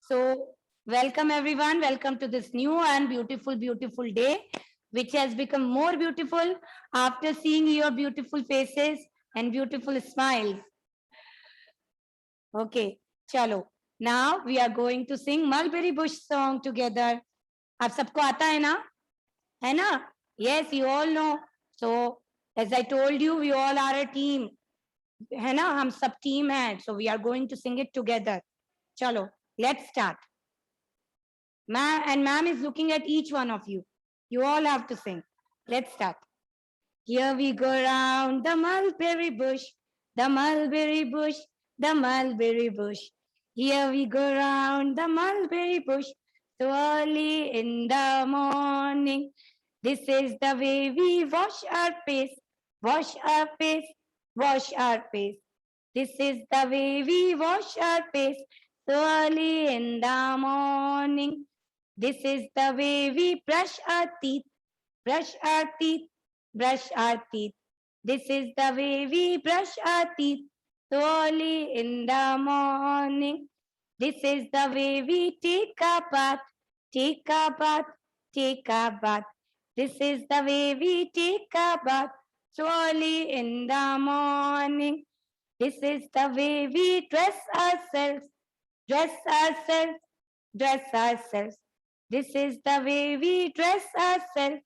So, welcome everyone. Welcome to this new and beautiful day, which has become more beautiful after seeing your beautiful faces and beautiful smiles. Okay, chalo. Now we are going to sing Mulberry Bush song together. आप सबको आता है ना? है ना? Yes, you all know. So, as I told you, we all are a team. है ना? हम सब team हैं. So, we are going to sing it together. Chalo, let's start. Ma'am is looking at each one of you. You all have to sing. Let's start. Here we go round the mulberry bush, the mulberry bush, the mulberry bush. Here we go round the mulberry bush, so early in the morning. This is the way we wash our face, wash our face, wash our face. This is the way we wash our face, so early in the morning. This is the way we brush our teeth, brush our teeth, brush our teeth. This is the way we brush our teeth so early in the morning. This is the way we take a bath, take a bath, take a bath. This is the way we take a bath so early in the morning. This is the way we dress ourselves, dress ourselves, dress ourselves. This is the way we dress ourselves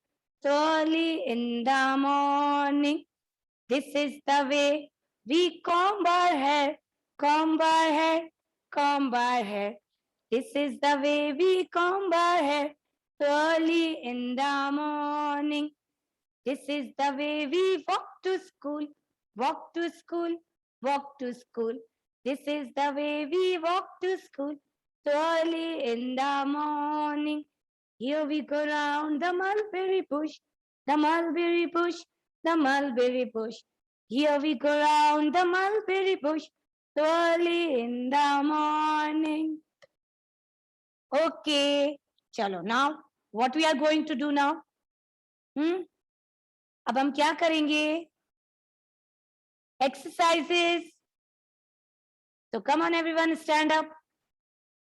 early in the morning. This is the way we comb our hair, comb our hair, comb our hair. This is the way we comb our hair early in the morning. This is the way we walk to school, walk to school, walk to school. This is the way we walk to school early in the morning. Here we go round the mulberry bush, the mulberry bush, the mulberry bush. Here we go round the mulberry bush early in the morning. Okay, chalo. Now, what we are going to do now? अब हम क्या करेंगे? Exercises. So come on everyone, stand up.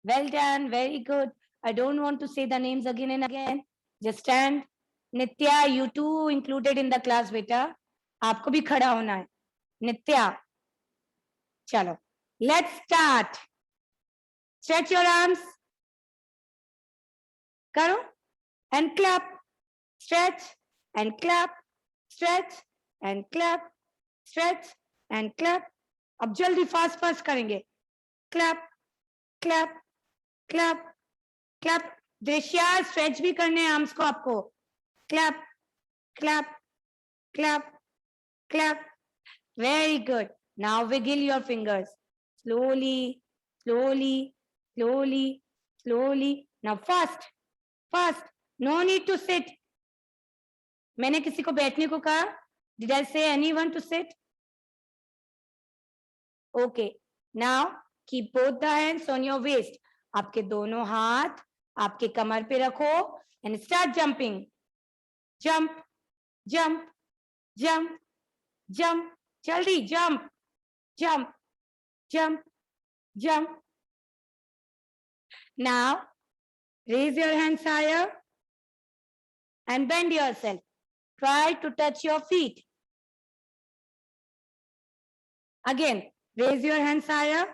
Well done, very good. I don't want to say the names again and again. Just stand. Nitya, you too included in the class, beta. आपको भी खड़ा होना है. Nitya. चलो. Let's start. Stretch your arms. करो. And clap. Stretch and clap. Stretch and clap. Stretch and clap. अब जल्दी fast करेंगे. Clap. Clap. Clap. Clap. दृश्या stretch भी करने हैं arms को आपको. Clap. Clap. Clap. Clap. Very good. Now wiggle your fingers. Slowly, slowly, slowly, slowly. Now fast, fast. No need to sit. मैंने किसी को बैठने को कहा? Did I say anyone to sit? Okay. Now keep both the hands on your waist. आपके दोनों हाथ आपके कमर पे रखो and start jumping. Jump, jump, jump, jump. Jaldi, jump, jump, jump, jump. Now, raise your hands higher and bend yourself. Try to touch your feet. Again, raise your hands higher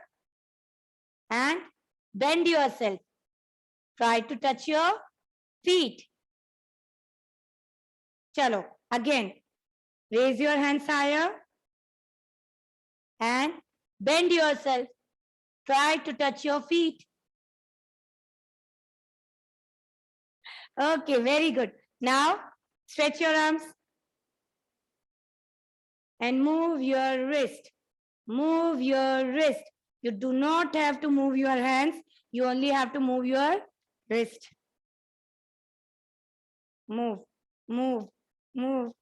and bend yourself. Try to touch your feet. Chalo, again, raise your hands higher and bend yourself. Try to touch your feet. Okay, very good. Now, stretch your arms and move your wrist. Move your wrist. You do not have to move your hands. You only have to move your wrist. Move, move, move.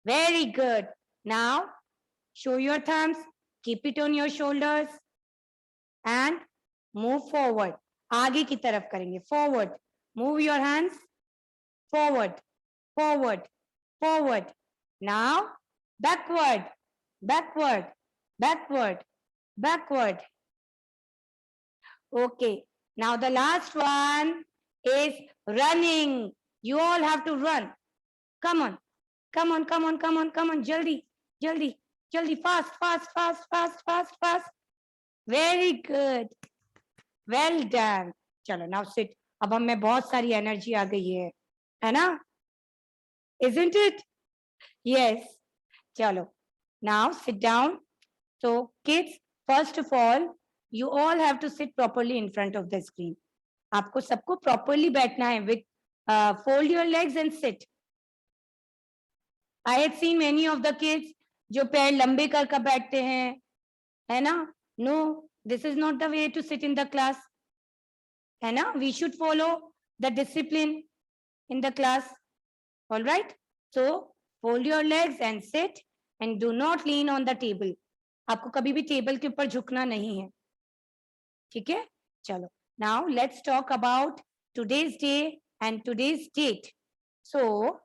Very good. Now, show your thumbs. Keep it on your shoulders and move forward. आगे की तरफ करेंगे. Forward. Move your hands. Forward, forward, forward. Now, backward, backward, backward, backward. Okay. Now the last one is running. You all have to run. Come on, come on, come on, come on, come on. Jaldi, jaldi, jaldi. Fast, fast, fast, fast, fast, fast. Very good. Well done. चलो now sit. अब हम में बहुत सारी energy आ गई है ना? Isn't it? Yes. चलो. Now sit down. So kids, first of all, you all have to sit properly in front of the screen. आपको सबको properly बैठना है with fold your legs and sit. I had seen many of the kids जो पैर लंबे कर बैठते हैं, है ना? No, this is not the way to sit in the class. है ना? We should follow the discipline in the class. All right? So fold your legs and sit and do not lean on the table. आपको कभी भी table के ऊपर झुकना नहीं है. ठीक है? चलो. Now let's talk about today's day and today's date. So,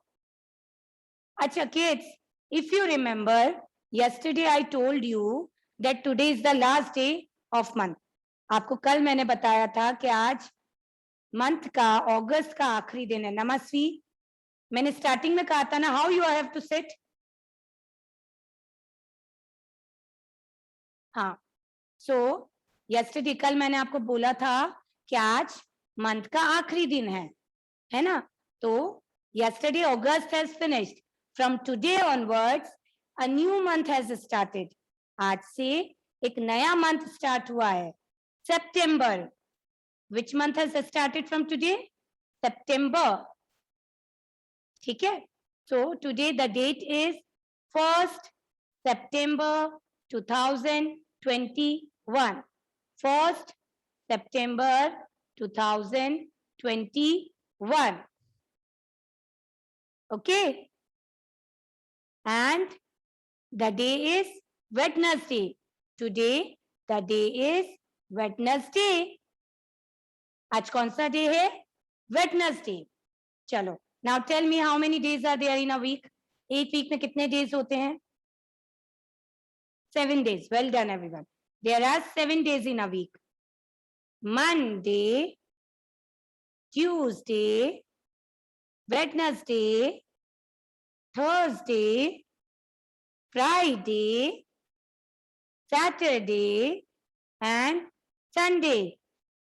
acha kids, if you remember, yesterday I told you that today is the last day of month. आपको कल मैंने बताया था कि आज मंथ का अगस्त का आखिरी दिन है. नमस्वी, मैंने स्टार्टिंग में कहा था ना, how you have to sit. हाँ, सो यस्टरडे कल मैंने आपको बोला था कि आज मंथ का आखिरी दिन है ना? तो yesterday August has finished. From today onwards a new month has started. आज से एक नया मंथ स्टार्ट हुआ है, सितंबर. Which month has started from today? September. ठीक है? So today the date is 1st September 2021. 1st September 2021. Okay? And the day is Wednesday. Today the day is Wednesday. आज कौन सा डे है? Wednesday. चलो. Now tell me how many days are there in a week? एक week में कितने days होते हैं? 7 days. Well done everyone. There are 7 days in a week. Monday, Tuesday, Wednesday, Thursday, Friday, Saturday and Sunday.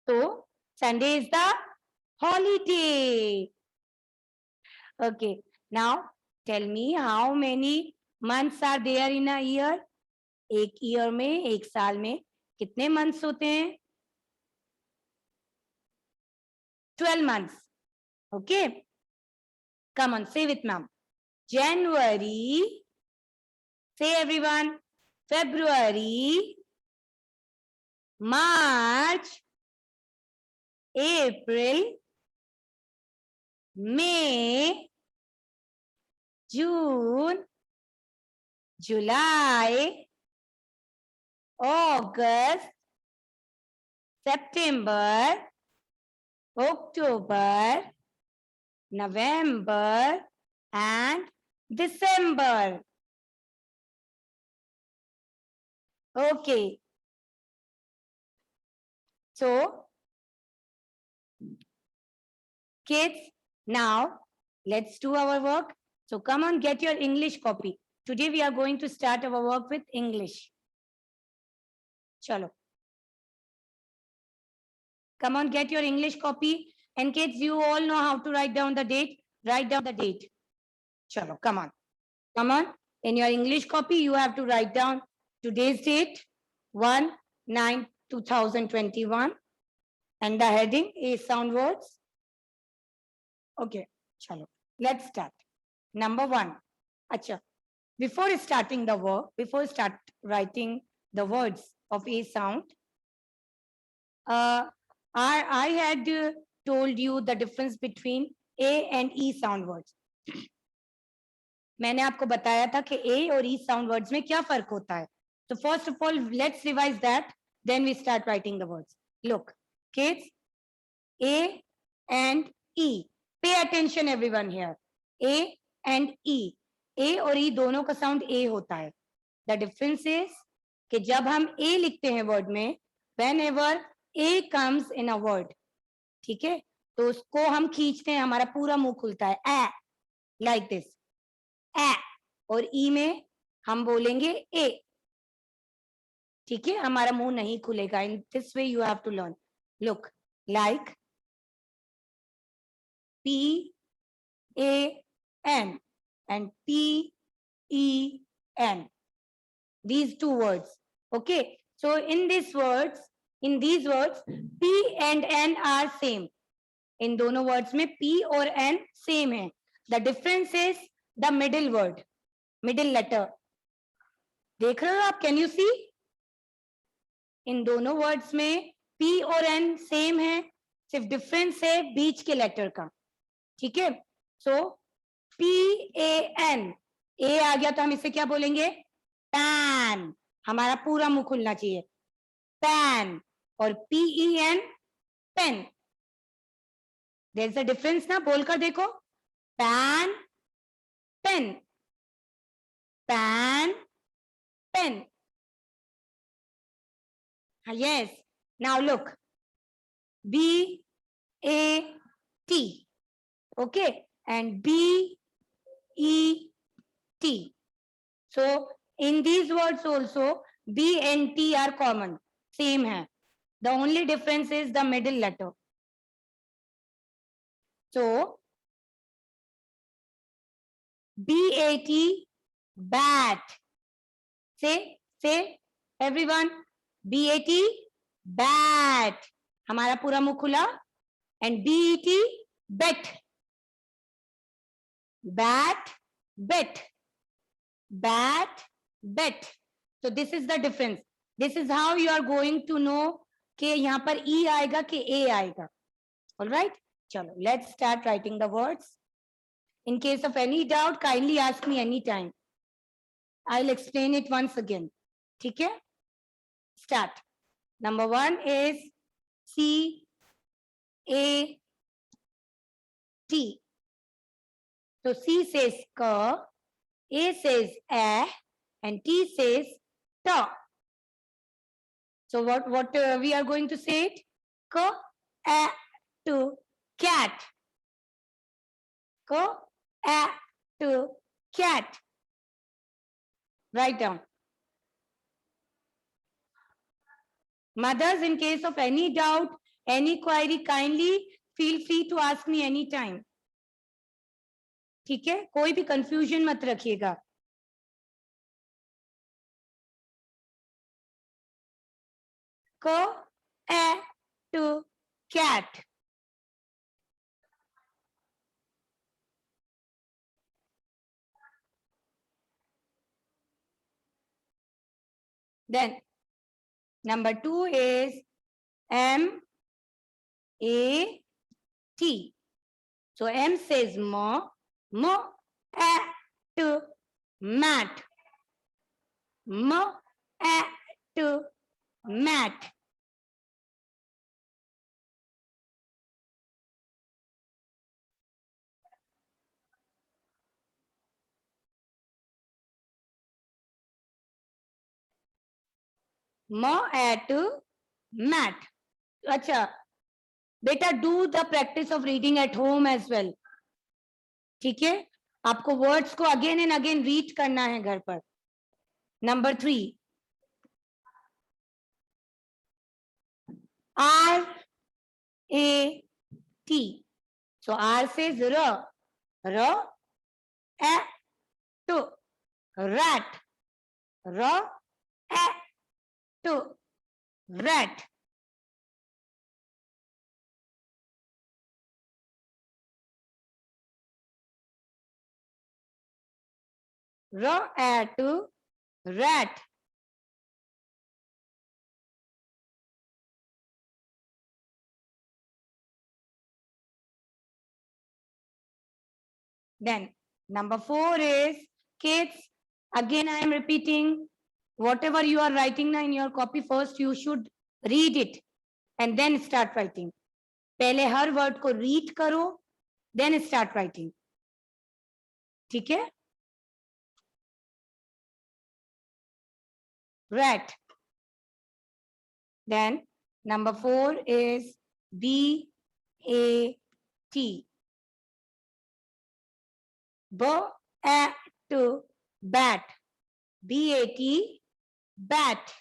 So Sunday is the holiday. Okay. Now tell me how many months are there in a year? एक year में, एक साल में कितने months होते हैं? 12 months. Okay. Come on, say with ma'am. January. Say everyone. February. March. April, May, June, July, August, September, October, November, and December. Okay. So, kids, now let's do our work. So come on, get your English copy. Today we are going to start our work with English. Chalo. Come on, get your English copy. And kids, you all know how to write down the date. Write down the date. Chalo, come on. Come on. In your English copy, you have to write down today's date, 1/9/2021. And the heading is sound words. Okay, chalo. Let's start. Number 1. Acha. Before starting the work, before start writing the words of a sound, I had told you the difference between A and E sound words. मैंने आपको बताया था कि A और E sound words में क्या फर्क होता है. So first of all, let's revise that. Then we start writing the words. Look, kids, A and E. Pay attention everyone here. A and E. A और E दोनों का sound A होता है. The difference is कि जब हम A लिखते हैं word में, whenever A comes in a word, ठीक है, तो उसको हम खींचते हैं, हमारा पूरा मुंह खुलता है, ए, लाइक दिस, ए, और ई में हम बोलेंगे ए, ठीक है, हमारा मुंह नहीं खुलेगा. In this way you have to learn. Look, like P A N and P E N. These two words. Okay. So in these words, P and N are same. इन दोनों वर्ड्स में P और N same है. The difference is the middle word, middle letter. देख रहे हो आप? Can you see? इन दोनों words में P और N सेम है, सिर्फ डिफरेंस है बीच के लेटर का. ठीक है, सो PAN, ए आ गया तो हम इसे क्या बोलेंगे? पैन. हमारा पूरा मुंह खुलना चाहिए, पैन. और PEN, pen. There is a difference ना, बोलकर देखो, pan, pen, pan, pen. Yes. Now look, BAT. Okay, and BET. So in these words also B and T are common, same hai. The only difference is the middle letter. So BAT, bat. Say everyone, BAT, bat. हमारा पूरा मुंह खुला. And BET, bet. Bat, bet. Bat, bet. So this is the difference. This is how you are going to know कि यहाँ पर E आएगा कि A आएगा. All right? चलो, let's start writing the words. In case of any doubt, kindly ask me anytime. I'll explain it once again. ठीक है? Start. Number 1 is CAT. So C says ka, A says eh, and T says ta. So what we are going to say it? Ka, a, to, cat. Ka, a, to, cat. Write down. Mothers, in case of any doubt, any query, kindly feel free to ask me anytime. ठीक है, कोई भी confusion मत रखिएगा. को, ए, to, cat. Then number 2 is MAT. So M says mo, a, to, mat. Mo, a, to, mat. Mo, a, to, mat. अच्छा बेटा, do the practice of reading at home as well. ठीक है, आपको words को again and again read करना है घर पर. Number 3, RAT. So R says R, A, to, rat. A, to, rat. A, to, rat. Then number 4 is kids. Again, I am repeating, whatever you are writing now in your copy, first you should read it and then start writing. पहले हर word को read करो, then start writing. ठीक है? Rat. Then number 4 is BAT. A T. Bat. B-A-T, bat.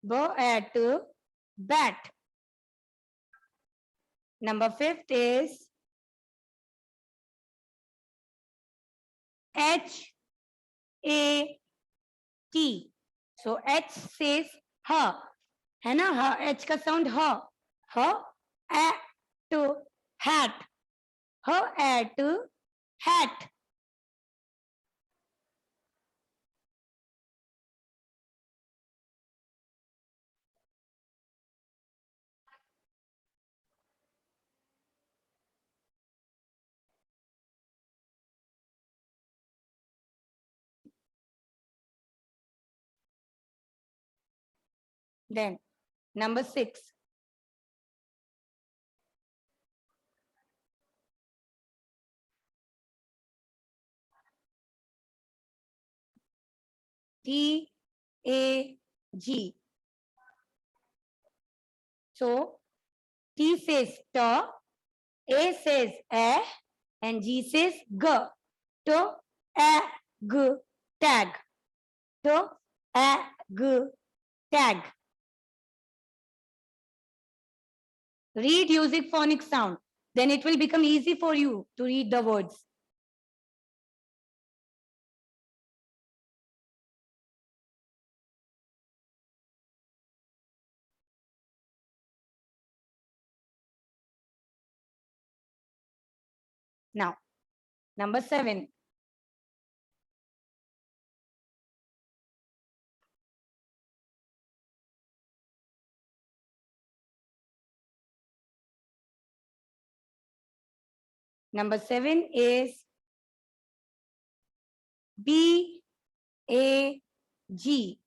Bat. Bat. Number 5 is H A T. So H says her, है ना? her H का sound her. Her at hat. Her at hat. Then number 6. T A G. So T says ta, A says a, and G says g. To a g tag. To a g tag. Read using phonic sound. Then it will become easy for you to read the words. Now, number 7. Number 7 is B A G.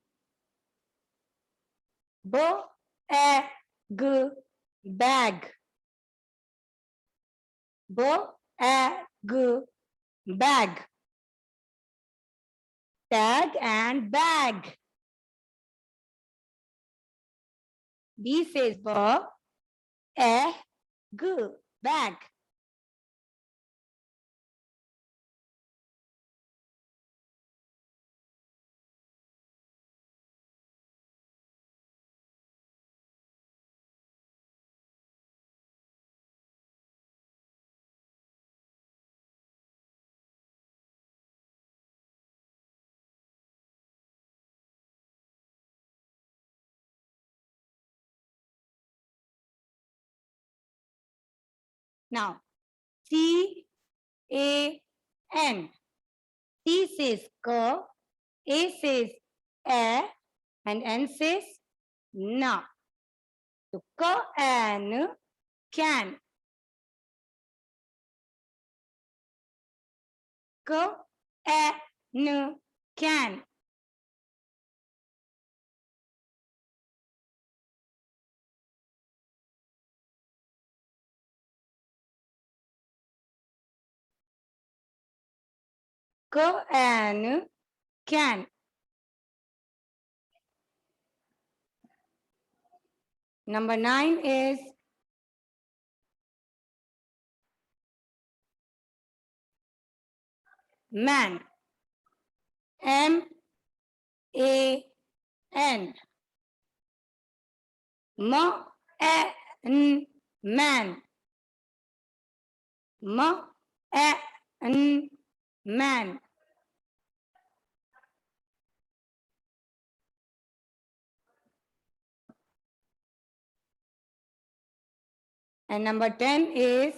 Bag. Bag. Bag. Tag and bag. B says bag. Bag. Now, C A N. C says ka, A says a, and N says na. So can, can. Can. Can. Number 9 is man. M A N. Man. Man. And number 10 is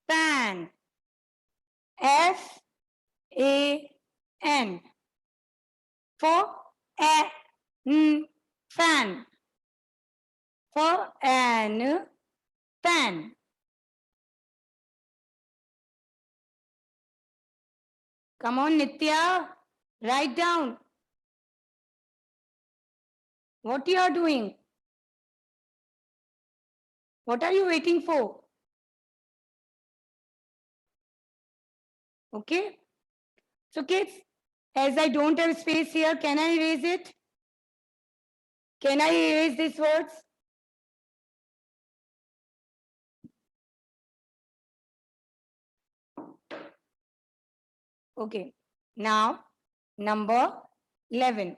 fan. Fan. For fan. For an fan. Come on, Nitya, write down. What you are doing? What are you waiting for? Okay. So kids, as I don't have space here, can I erase it? Can I erase these words? Okay. Now, number 11.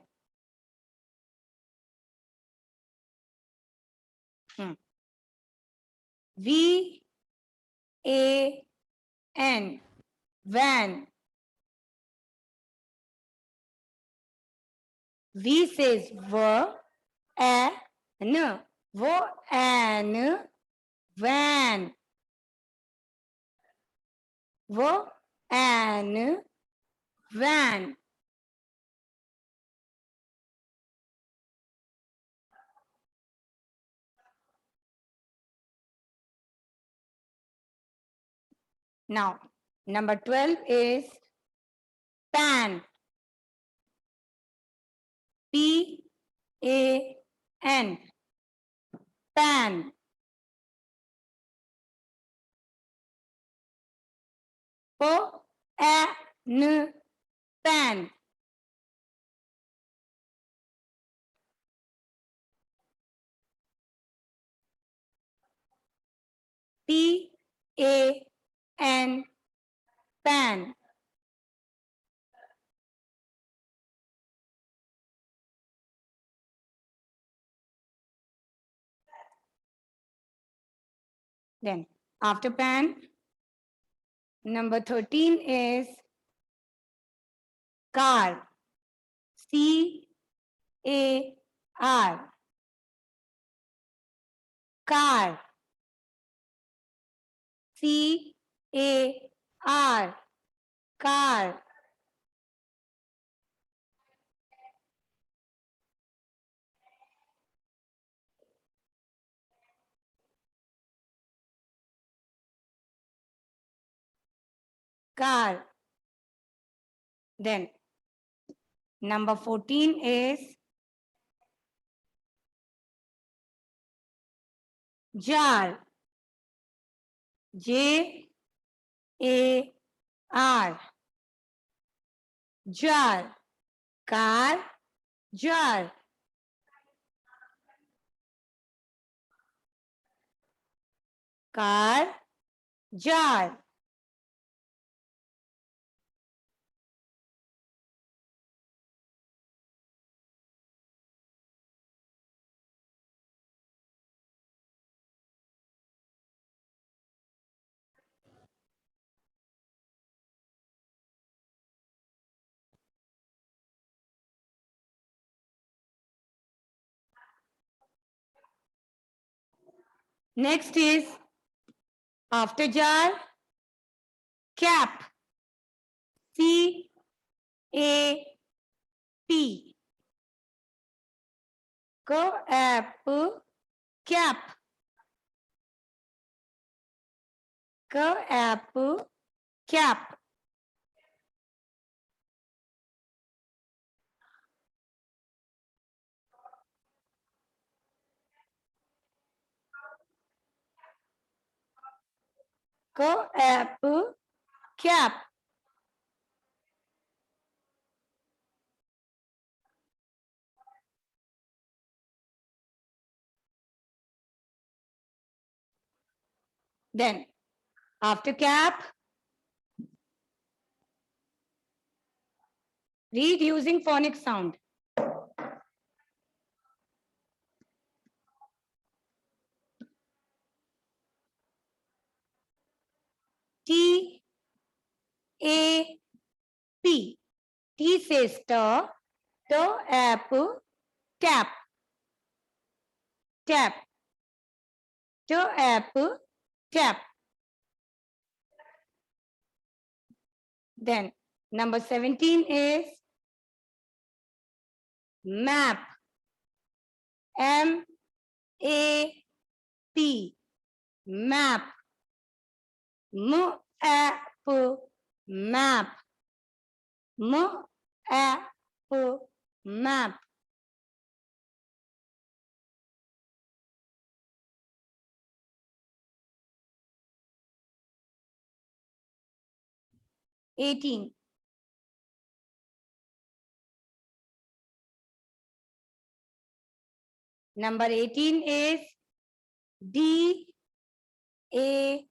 V-A-N. Van. V says V, A, N. V, an, van. V, an, van. Now, number 12 is pan. P-A-N. Pan. P-A-N. Pan. P-A-N. Pan. Then, after pan, number 13 is car. C-A-R. Car. C-A-R. Car. Car. Then, number 14 is jar. J-A-R. Jar. Car. Jar. Car. Jar. Next is after jar, cap. C-A-P. Cap. Cap. Cap. Cap. Cap. Cap. Then after cap, read using phonic sound. T A P. T says t, apple, tap, tap, apple, tap. Then number 17 is map. M A P. Map. M A P. Map. M A P. Map. 18. Number 18 is D, A,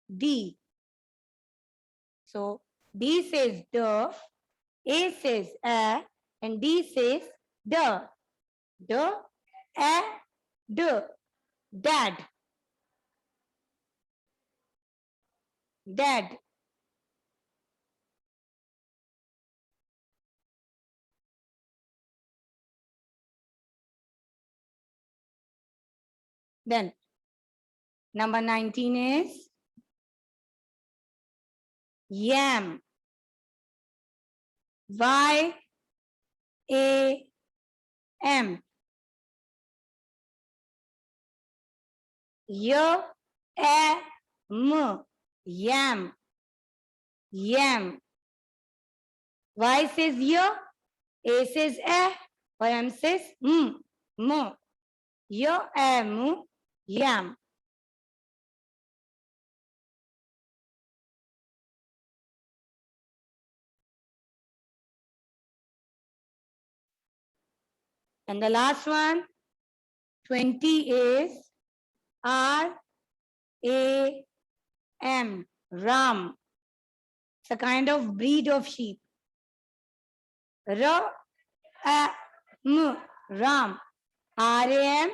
D. So D says the, A says a, and D says the. The, a, the. Dad. Dad. Then number 19 is yam. Y, A, M. Y, A, M. Yam. Yam. Y says y, A says a, or M says m. M. Y, A, M. Yam. And the last one, 20 is R, A, M. Ram. It's a kind of breed of sheep. R, A, M. Ram. R, A, M.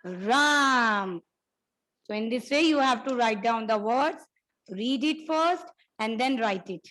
Ram. So in this way, you have to write down the words, read it first, and then write it.